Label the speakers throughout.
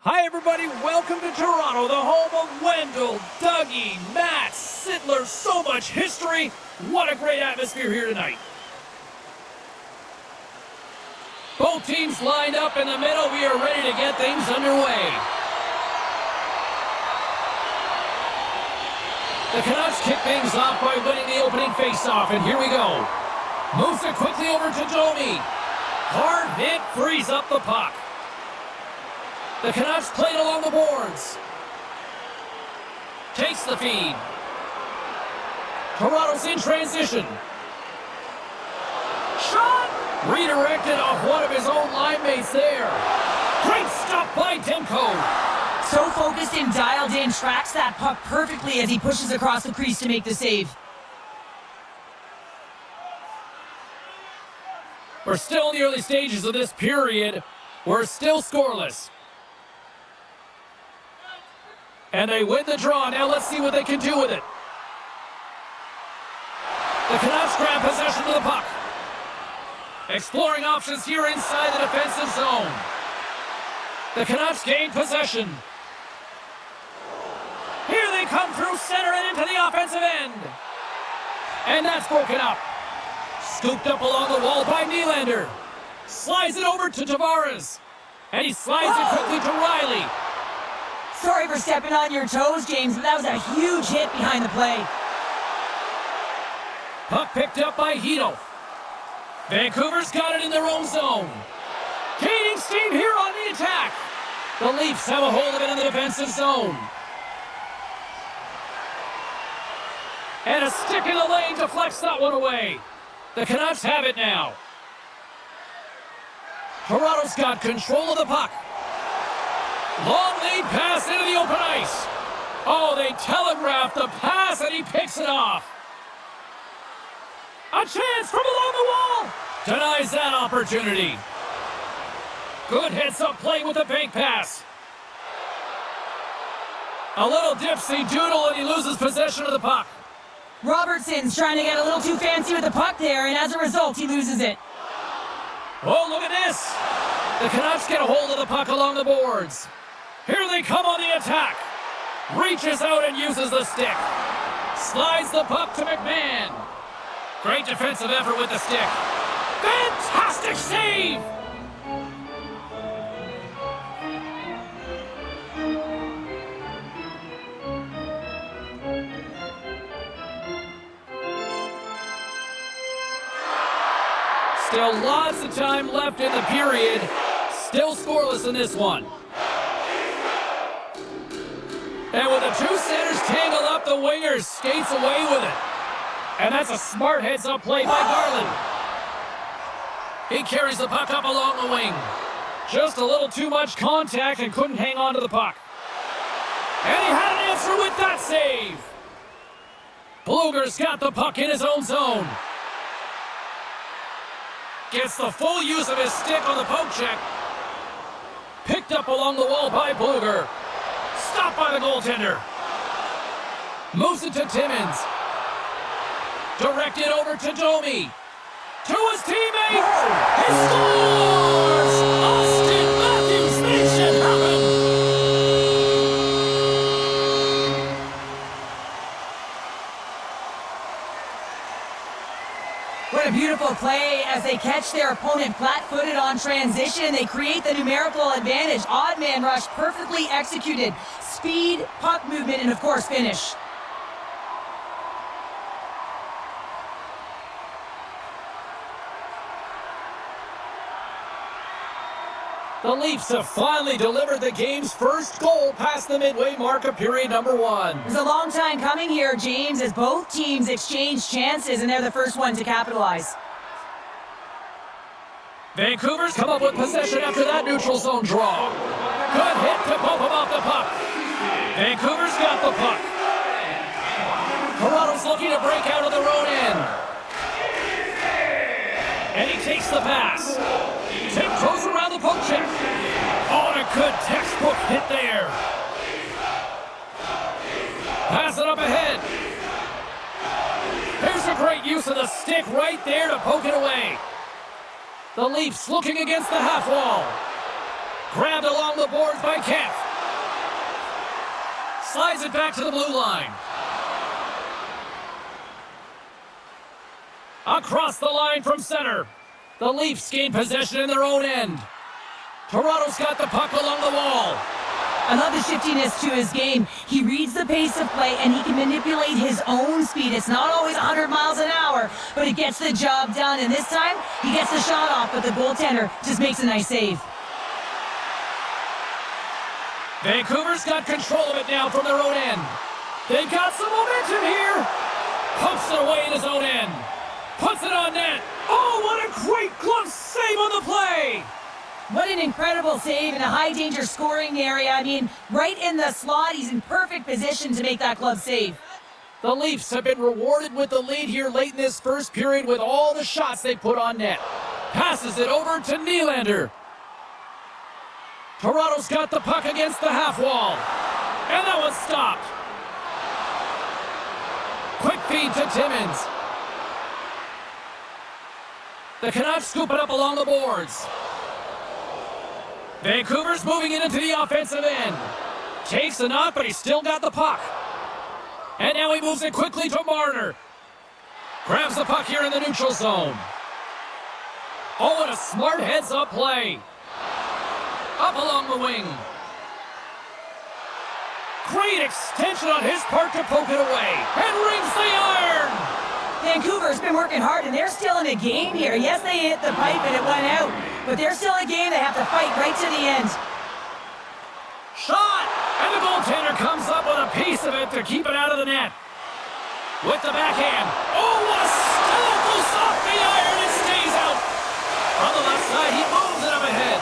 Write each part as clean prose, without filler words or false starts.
Speaker 1: Hi everybody, welcome to Toronto, the home of Wendell, Dougie, Matt, Sittler, so much history. What a great atmosphere here tonight. Both teams lined up in the middle. We are ready to get things underway. The Canucks kick things off by winning the opening faceoff, and here we go. Moves it quickly over to Domi. Hard hit, frees up the puck. The Canucks played along the boards. Takes the feed. Toronto's in transition. Shot! Redirected off one of his own line mates there. Great stop by Demko.
Speaker 2: So focused and dialed in, tracks that puck perfectly as he pushes across the crease to make the save.
Speaker 1: We're still in the early stages of this period. We're still scoreless. And they win the draw. Now let's see what they can do with it. The Canucks grab possession of the puck. Exploring options here inside the defensive zone. The Canucks gain possession. Here they come through center and into the offensive end. And that's broken up. Scooped up along the wall by Nylander. Slides it over to Tavares. And he slides it quickly to Riley.
Speaker 2: Sorry for stepping on your toes, James, but that was a huge hit behind the play.
Speaker 1: Puck picked up by Hito. Vancouver's got it in their own zone. Gaining steam here on the attack. The Leafs have a hold of it in the defensive zone. And a stick in the lane deflects that one away. The Canucks have it now. Toronto's got control of the puck. Long lead pass into the open ice. Oh, they telegraph the pass and he picks it off. A chance from along the wall. Denies that opportunity. Good heads-up play with the bank pass. A little dipsy doodle and he loses possession of the puck.
Speaker 2: Robertson's trying to get a little too fancy with the puck there, and as a result, he loses it.
Speaker 1: Oh, look at this. The Canucks get a hold of the puck along the boards. Here they come on the attack. Reaches out and uses the stick. Slides the puck to McMahon. Great defensive effort with the stick. Fantastic save! Still lots of time left in the period. Still scoreless in this one. And with the two centers tangled up, the winger skates away with it. And that's a smart heads-up play by Garland. He carries the puck up along the wing. Just a little too much contact and couldn't hang on to the puck. And he had an answer with that save. Bluger's got the puck in his own zone. Gets the full use of his stick on the poke check. Picked up along the wall by Bluger. Stopped by the goaltender. Moves it to Timmins. Directed over to Domi. To his teammate. He scores! Austin Matthews makes it happen.
Speaker 2: What a beautiful play as they catch their opponent flat-footed on transition. They create the numerical advantage. Odd man rush, perfectly executed. Speed, puck movement, and of course, finish.
Speaker 1: The Leafs have finally delivered the game's first goal past the midway mark of period number one.
Speaker 2: It's a long time coming here, James, as both teams exchange chances, and they're the first one to capitalize.
Speaker 1: Vancouver's come up with possession after that neutral zone draw. Good hit to bump him off the puck. Vancouver's got the puck. Toronto's looking to break out of their own end. And he takes the pass. Tiptoes around the poke check. Oh, and a good textbook hit there. Pass it up ahead. Here's a great use of the stick right there to poke it away. The Leafs looking against the half wall. Grabbed along the boards by Kemp. Slides it back to the blue line. Across the line from center. The Leafs gain possession in their own end. Toronto's got the puck along the wall.
Speaker 2: I love the shiftiness to his game. He reads the pace of play, and he can manipulate his own speed. It's not always 100 miles an hour, but it gets the job done. And this time, he gets the shot off, but the goaltender just makes a nice save.
Speaker 1: Vancouver's got control of it now from their own end. They've got some momentum here. Pumps it away in his own end. Puts it on net. Oh, what a great glove save on the play!
Speaker 2: What an incredible save in a high-danger scoring area. I mean, right in the slot, he's in perfect position to make that glove save.
Speaker 1: The Leafs have been rewarded with the lead here late in this first period with all the shots they put on net. Passes it over to Nylander. Toronto's got the puck against the half wall. And that was stopped. Quick feed to Timmins. The Canucks scoop it up along the boards. Vancouver's moving it into the offensive end. Takes a knock, but he's still got the puck. And now he moves it quickly to Marner. Grabs the puck here in the neutral zone. Oh, what a smart heads-up play. Up along the wing. Great extension on his part to poke it away. And rings the iron.
Speaker 2: Vancouver's been working hard, and they're still in a game here. Yes, they hit the pipe and it went out, but they're still in a game. They have to fight right to the end.
Speaker 1: Shot! And the goaltender comes up with a piece of it to keep it out of the net. With the backhand. Oh, what a stomp! Goes off the iron and stays out. On the left side, he moves it up ahead.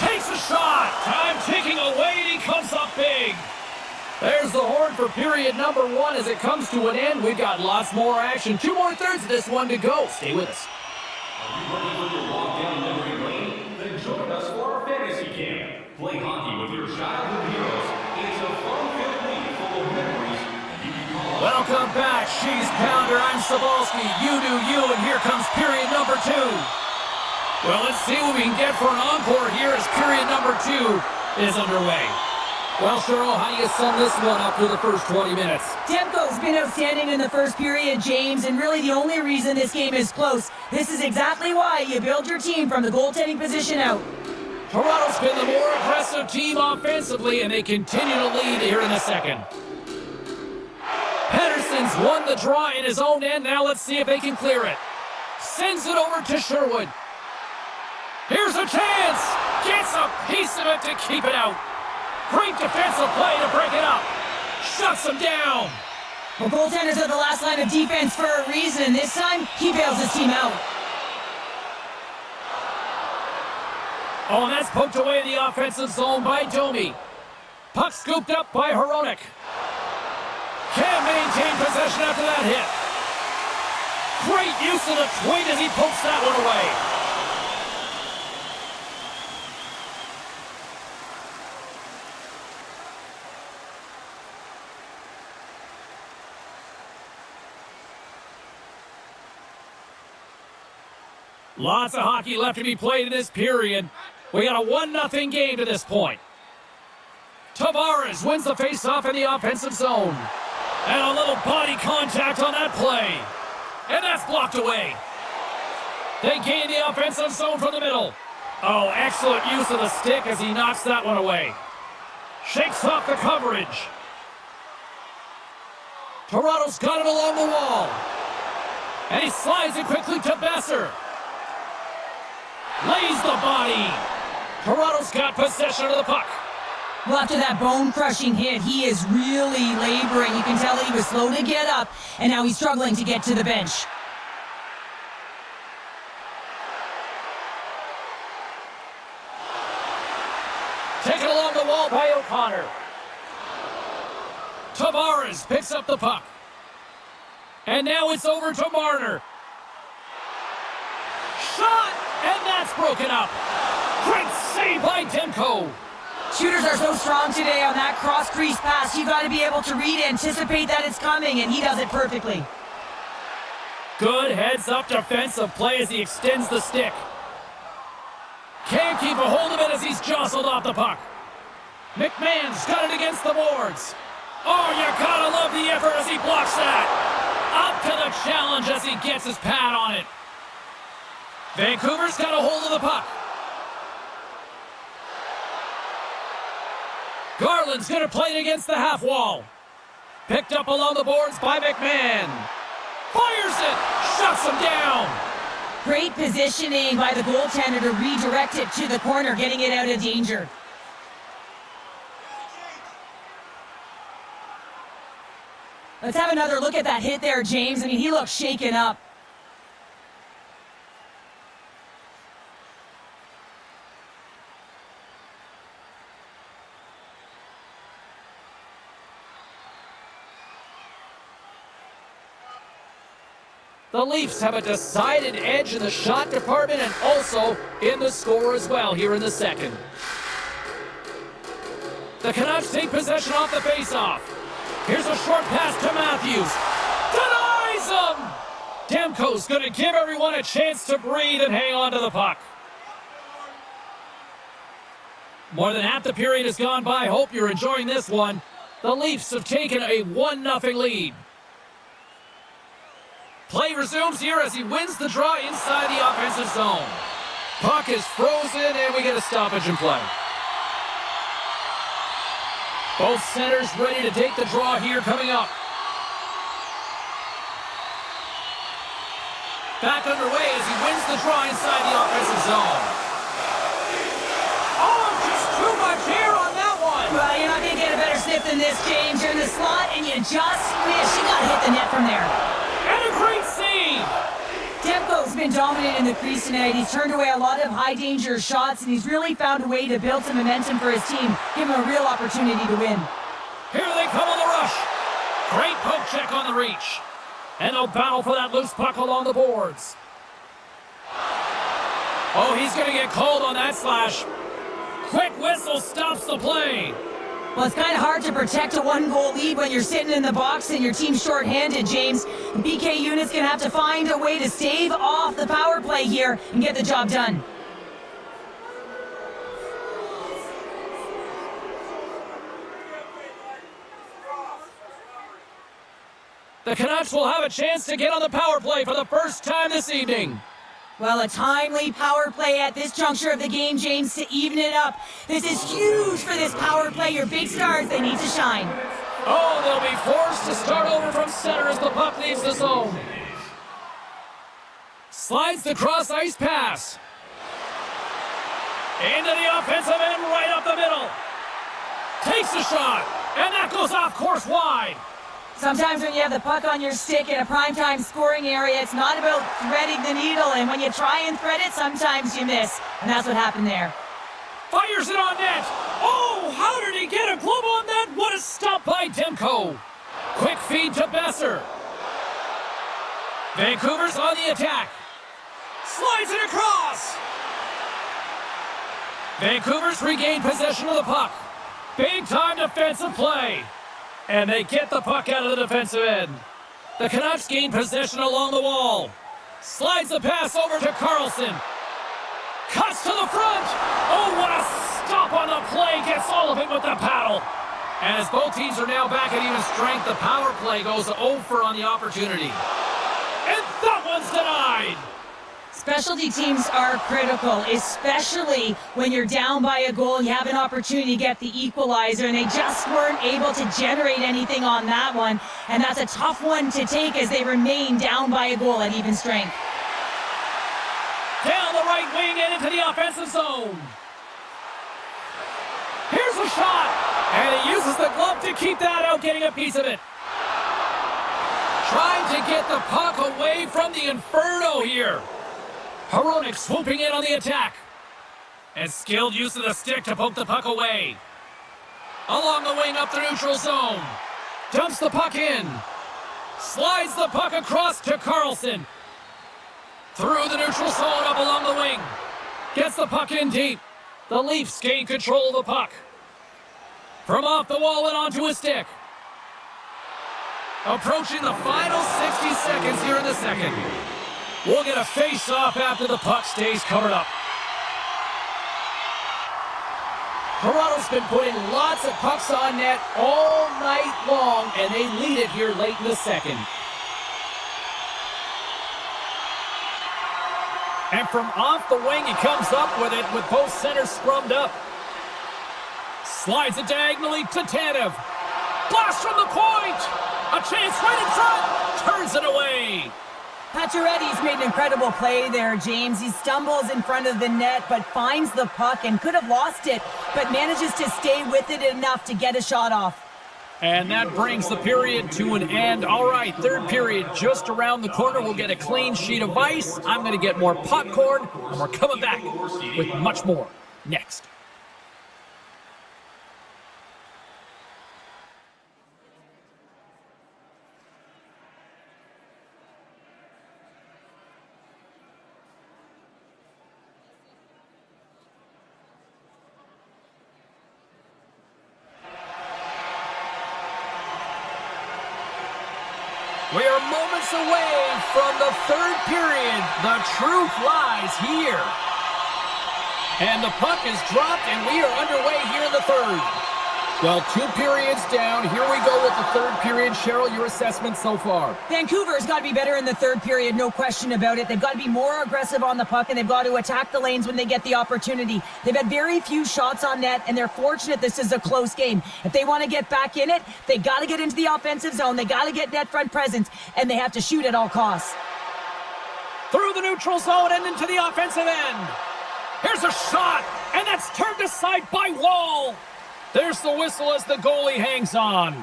Speaker 1: Takes a shot. Time ticking away, and he comes up big. There's the horn for period number 1 as it comes to an end. We've got lots more action. 2 more thirds of this one to go. Stay with us.
Speaker 3: Are you ready for your walk down memory lane? Then join us for our fantasy camp. Play hockey with your childhood heroes. It's a fun-filled league full of memories. You can call
Speaker 1: Welcome back, Cheese Pounder. I'm Sabalski. You do you, and here comes period number 2. Well, let's see what we can get for an encore here as period number 2 is underway. Well, Cheryl, how do you sum this one up through the first 20 minutes?
Speaker 2: Demko's been outstanding in the first period, James, and really the only reason this game is close. This is exactly why you build your team from the goaltending position out.
Speaker 1: Toronto's been the more aggressive team offensively, and they continue to lead here in the second. Pedersen's won the draw in his own end. Now let's see if they can clear it. Sends it over to Sherwood. Here's a chance. Gets a piece of it to keep it out. Great defensive play to break it up. Shuts him down.
Speaker 2: Well, goaltenders are the last line of defense for a reason. This time, he bails his team out.
Speaker 1: Oh, and that's poked away in the offensive zone by Domi. Puck scooped up by Hronek. Can't maintain possession after that hit. Great use of the tween as he pokes that one away. Lots of hockey left to be played in this period. We got a 1-0 game to this point. Tavares wins the faceoff in the offensive zone. And a little body contact on that play. And that's blocked away. They gain the offensive zone from the middle. Oh, excellent use of the stick as he knocks that one away. Shakes off the coverage. Toronto's got it along the wall. And he slides it quickly to Besser. Lays the body. Toronto's got possession of the puck.
Speaker 2: Well, after that bone-crushing hit, he is really laboring. You can tell that he was slow to get up, and now he's struggling to get to the bench.
Speaker 1: Taken along the wall by O'Connor. Tavares picks up the puck. And now it's over to Marner. Shot! And that's broken up. Great save by Demko.
Speaker 2: Shooters are so strong today on that cross-crease pass. You got to be able to read, anticipate that it's coming, and he does it perfectly.
Speaker 1: Good heads-up defensive play as he extends the stick. Can't keep a hold of it as he's jostled off the puck. McMahon's got it against the boards. Oh, you gotta love the effort as he blocks that. Up to the challenge as he gets his pad on it. Vancouver's got a hold of the puck. Garland's gonna play it against the half wall. Picked up along the boards by McMahon. Fires it! Shuts him down!
Speaker 2: Great positioning by the goaltender to redirect it to the corner, getting it out of danger. Let's have another look at that hit there, James. I mean, he looks shaken up.
Speaker 1: The Leafs have a decided edge in the shot department and also in the score as well here in the second. The Canucks take possession off the faceoff. Here's a short pass to Matthews. Denies him! Demko's going to give everyone a chance to breathe and hang on to the puck. More than half the period has gone by. Hope you're enjoying this one. The Leafs have taken a 1-0 lead. Play resumes here as he wins the draw inside the offensive zone. Puck is frozen and we get a stoppage in play. Both centers ready to take the draw here coming up. Back underway as he wins the draw inside the offensive zone. Oh, just too much here on that one.
Speaker 2: Well, you're not going to get a better sniff than this, James. You're in the slot and you just wish you got to hit the net from there.
Speaker 1: And a great save!
Speaker 2: Demko's been dominant in the crease tonight. He's turned away a lot of high-danger shots, and he's really found a way to build some momentum for his team, give him a real opportunity to win.
Speaker 1: Here they come on the rush. Great poke check on the reach. And they'll battle for that loose puck along the boards. Oh, he's going to get called on that slash. Quick whistle stops the play.
Speaker 2: Well, it's kind of hard to protect a one-goal lead when you're sitting in the box and your team's shorthanded, James. BK unit's going to have to find a way to stave off the power play here and get the job done.
Speaker 1: The Canucks will have a chance to get on the power play for the first time this evening.
Speaker 2: Well, a timely power play at this juncture of the game, James, to even it up. This is huge for this power play. Your big stars, they need to shine.
Speaker 1: Oh, they'll be forced to start over from center as the puck leaves the zone. Slides the cross-ice pass. Into the offensive end, right up the middle. Takes a shot, and that goes off course wide.
Speaker 2: Sometimes when you have the puck on your stick in a primetime scoring area, it's not about threading the needle, and when you try and thread it, sometimes you miss. And that's what happened there.
Speaker 1: Fires it on net. Oh, how did he get a glove on that? What a stop by Demko. Quick feed to Besser. Vancouver's on the attack. Slides it across. Vancouver's regained possession of the puck. Big time defensive play. And they get the puck out of the defensive end. The Canucks gain possession along the wall. Slides the pass over to Carlson. Cuts to the front. Oh, what a stop on the play. Gets all of it with the paddle. And as both teams are now back at even strength, the power play goes over on the opportunity. And that one's denied.
Speaker 2: Specialty teams are critical, especially when you're down by a goal. You have an opportunity to get the equalizer, and they just weren't able to generate anything on that one. And that's a tough one to take as they remain down by a goal at even strength.
Speaker 1: Down the right wing and into the offensive zone. Here's a shot, and he uses the glove to keep that out, getting a piece of it. Trying to get the puck away from the Inferno here. Hronek swooping in on the attack. And skilled use of the stick to poke the puck away. Along the wing up the neutral zone. Dumps the puck in. Slides the puck across to Carlson. Through the neutral zone up along the wing. Gets the puck in deep. The Leafs gain control of the puck. From off the wall and onto his stick. Approaching the final 60 seconds here in the second. We'll get a face-off after the puck stays covered up. Toronto's been putting lots of pucks on net all night long, and they lead it here late in the second. And from off the wing, he comes up with it with both centers scrummed up. Slides it diagonally to Tanev. Blast from the point! A chance right in front! Turns it away!
Speaker 2: Pacioretty's made an incredible play there, James. He stumbles in front of the net, but finds the puck and could have lost it, but manages to stay with it enough to get a shot off.
Speaker 1: And that brings the period to an end. All right, third period just around the corner. We'll get a clean sheet of ice. I'm going to get more popcorn, and we're coming back with much more next. We are moments away from the third period. The truth lies here. And the puck is dropped, and we are underway here in the third. Well, 2 periods down. Here we go with the third period. Cheryl, your assessment so far?
Speaker 2: Vancouver's got to be better in the third period, no question about it. They've got to be more aggressive on the puck, and they've got to attack the lanes when they get the opportunity. They've had very few shots on net, and they're fortunate this is a close game. If they want to get back in it, they got to get into the offensive zone. They got to get net front presence, and they have to shoot at all costs.
Speaker 1: Through the neutral zone and into the offensive end. Here's a shot, and that's turned aside by Wall. There's the whistle as the goalie hangs on.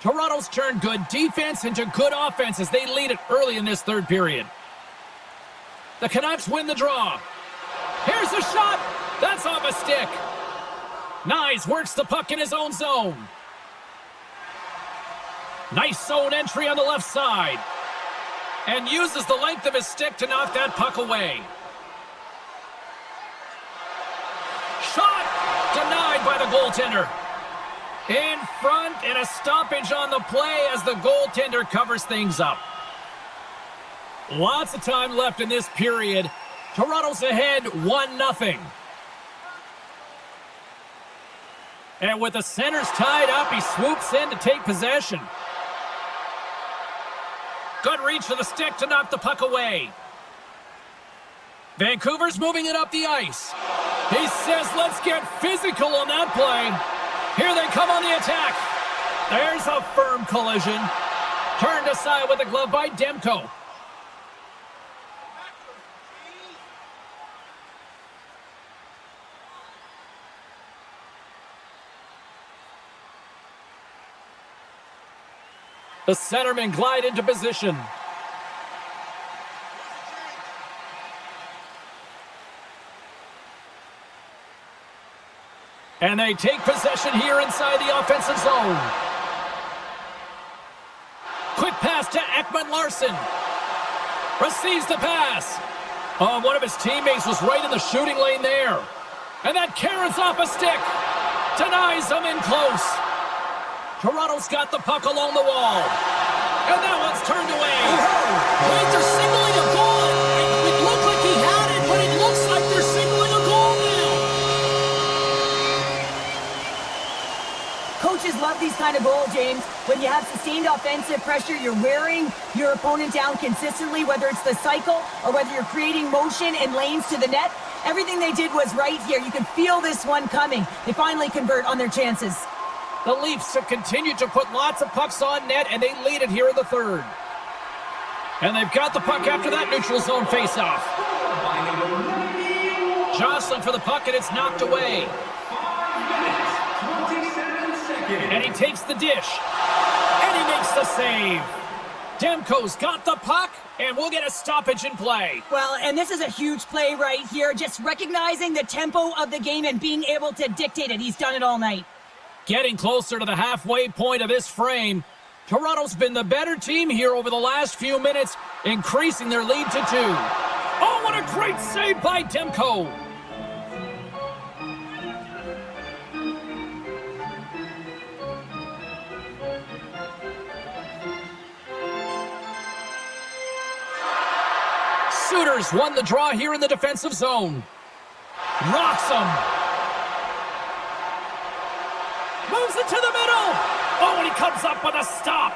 Speaker 1: Toronto's turned good defense into good offense as they lead it early in this third period. The Canucks win the draw. Here's a shot. That's off a stick. Nyes works the puck in his own zone. Nice zone entry on the left side. And uses the length of his stick to knock that puck away. Shot! Denied by the goaltender. In front, and a stoppage on the play as the goaltender covers things up. Lots of time left in this period. Toronto's ahead 1-0. And with the centers tied up, he swoops in to take possession. Good reach for the stick to knock the puck away. Vancouver's moving it up the ice. He says, let's get physical on that play. Here they come on the attack. There's a firm collision. Turned aside with a glove by Demko. The centermen glide into position. And they take possession here inside the offensive zone. Quick pass to Ekman-Larsson. Receives the pass. Oh, one of his teammates was right in the shooting lane there. And that carries off a stick. Denies him in close. Toronto's got the puck along the wall. And that one's turned away.
Speaker 4: Wait, they're signaling a goal. It looked like he had it, but it looks like they're signaling a goal now.
Speaker 2: Coaches love these kind of goals, James. When you have sustained offensive pressure, you're wearing your opponent down consistently, whether it's the cycle or whether you're creating motion and lanes to the net. Everything they did was right here. You can feel this one coming. They finally convert on their chances.
Speaker 1: The Leafs have continued to put lots of pucks on net, and they lead it here in the third. And they've got the puck after that neutral zone faceoff. Jostling for the puck, and it's knocked away.
Speaker 3: 5 minutes, 27 seconds.
Speaker 1: And he takes the dish. And he makes the save. Demko's got the puck, and we'll get a stoppage in play.
Speaker 2: Well, and this is a huge play right here. Just recognizing the tempo of the game and being able to dictate it. He's done it all night.
Speaker 1: Getting closer to the halfway point of this frame. Toronto's been the better team here over the last few minutes, increasing their lead to 2. Oh, what a great save by Demko. Sooners won the draw here in the defensive zone. Rocks him. Moves it to the middle. Oh, and he comes up with a stop.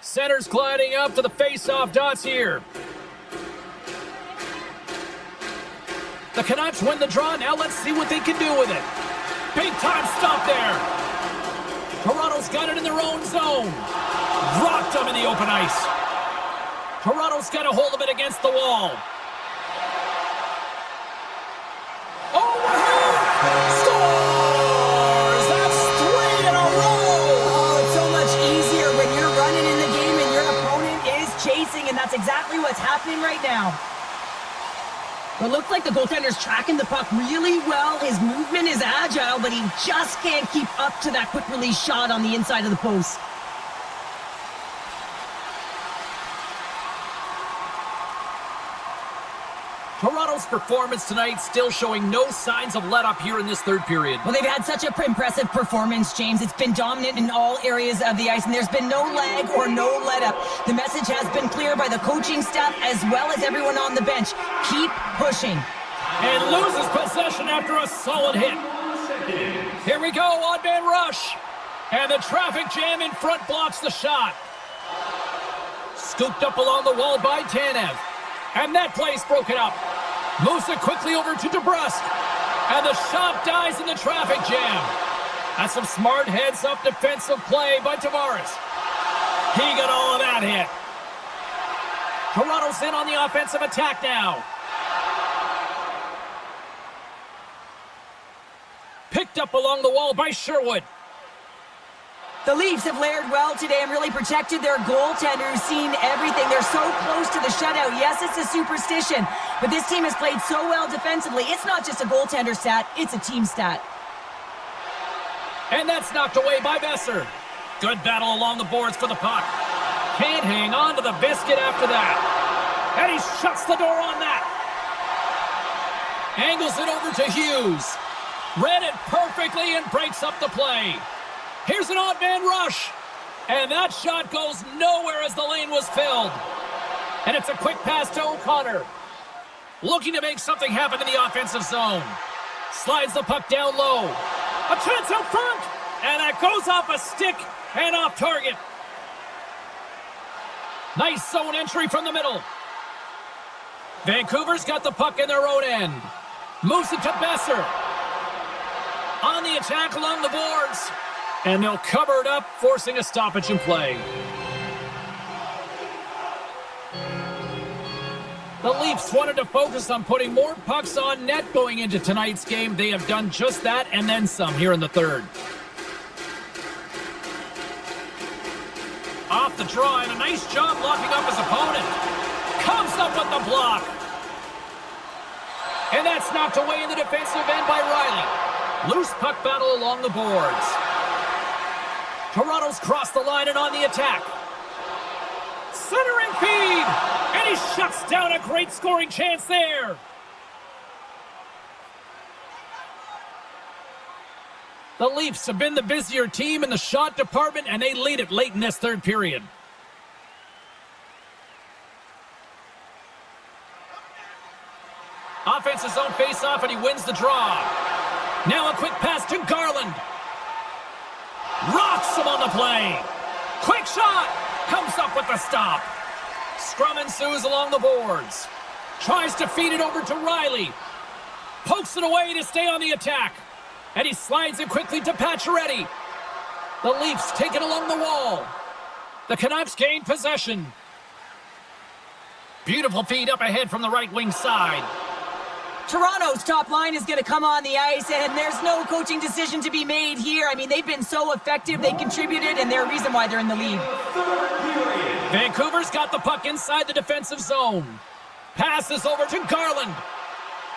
Speaker 1: Center's gliding up to the face-off dots here. The Canucks win the draw. Now let's see what they can do with it. Big time stop there. Toronto's got it in their own zone. Rocked them in the open ice. Toronto's got a hold of it against the wall. Overhead! Scores! That's 3 in a row!
Speaker 2: Oh, it's so much easier when you're running in the game and your opponent is chasing, and that's exactly what's happening right now. It looks like the goaltender's tracking the puck really well. His movement is agile, but he just can't keep up to that quick release shot on the inside of the post.
Speaker 1: Toronto's performance tonight still showing no signs of let-up here in this third period.
Speaker 2: Well, they've had such an impressive performance, James. It's been dominant in all areas of the ice, and there's been no lag or no let-up. The message has been clear by the coaching staff as well as everyone on the bench. Keep pushing.
Speaker 1: And loses possession after a solid hit. Here we go, odd man rush. And the traffic jam in front blocks the shot. Scooped up along the wall by Tanev. And that play's broken up. Moves it quickly over to DeBrusque. And the shot dies in the traffic jam. That's some smart heads-up defensive play by Tavares. He got all of that hit. Toronto's in on the offensive attack now. Picked up along the wall by Sherwood.
Speaker 2: The Leafs have layered well today and really protected their goaltender who's seen everything. They're so close to the shutout. Yes, it's a superstition, but this team has played so well defensively. It's not just a goaltender stat, it's a team stat.
Speaker 1: And that's knocked away by Besser. Good battle along the boards for the puck. Can't hang on to the biscuit after that. And he shuts the door on that. Angles it over to Hughes. Read it perfectly and breaks up the play. Here's an odd man rush. And that shot goes nowhere as the lane was filled. And it's a quick pass to O'Connor. Looking to make something happen in the offensive zone. Slides the puck down low. A chance out front. And that goes off a stick and off target. Nice zone entry from the middle. Vancouver's got the puck in their own end. Moves it to Besser. On the attack along the boards. And they'll cover it up, forcing a stoppage in play. The Leafs wanted to focus on putting more pucks on net going into tonight's game. They have done just that and then some here in the third. Off the draw and a nice job locking up his opponent. Comes up with the block. And that's knocked away in the defensive end by Riley. Loose puck battle along the boards. Toronto's crossed the line and on the attack. Centering feed! And he shuts down a great scoring chance there. The Leafs have been the busier team in the shot department, and they lead it late in this third period. Offensive zone face-off, and he wins the draw. Now a quick pass to Garland. Rocks him on the play. Quick shot. Comes up with the stop. Scrum ensues along the boards. Tries to feed it over to Riley. Pokes it away to stay on the attack. And he slides it quickly to Pacioretty. The Leafs take it along the wall. The Canucks gain possession. Beautiful feed up ahead from the right wing side.
Speaker 2: Toronto's top line is going to come on the ice, and there's no coaching decision to be made here. I mean, they've been so effective, they contributed, and they're a reason why they're in the lead.
Speaker 1: Vancouver's got the puck inside the defensive zone. Passes over to Garland.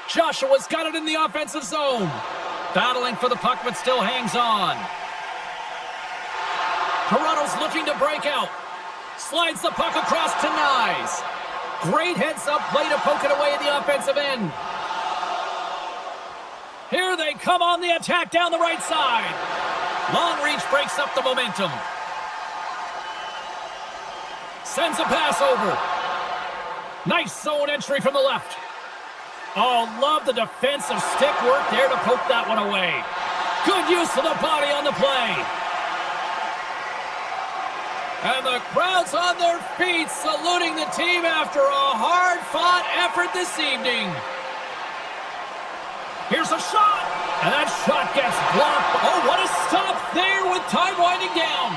Speaker 1: Joshua's got it in the offensive zone. Battling for the puck, but still hangs on. Toronto's looking to break out. Slides the puck across to Nyes. Great heads-up play to poke it away at the offensive end. Here they they come on the attack down the right side. Long reach breaks up the momentum. Sends a pass over. Nice zone entry from the left. Oh, love the defensive stick work there to poke that one away. Good use of the body on the play. And the crowd's on their feet, saluting the team after a hard-fought effort this evening. Here's a shot, and that shot gets blocked. Oh, what a stop there with time winding down.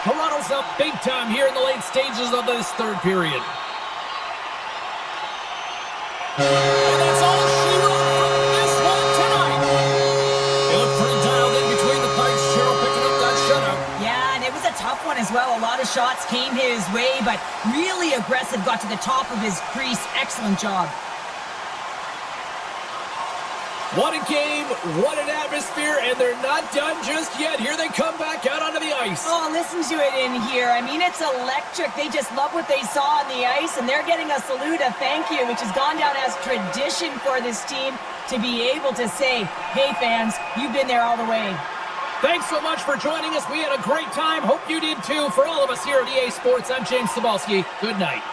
Speaker 1: Toronto's up big time here in the late stages of this third period.
Speaker 4: And that's all she wrote from this one tonight.
Speaker 1: They look pretty dialed in between the pipes. Cheryl picking up that shutout.
Speaker 2: Yeah, and it was a tough one as well. A lot of shots came his way, but really aggressive, got to the top of his crease. Excellent job.
Speaker 1: What a game, what an atmosphere, and they're not done just yet. Here they come back out onto the ice.
Speaker 2: Oh, listen to it in here. I mean, it's electric. They just love what they saw on the ice, and they're getting a salute, a thank you, which has gone down as tradition for this team to be able to say, hey, fans, you've been there all the way.
Speaker 1: Thanks so much for joining us. We had a great time. Hope you did too. For all of us here at EA Sports, I'm James Cebulski. Good night.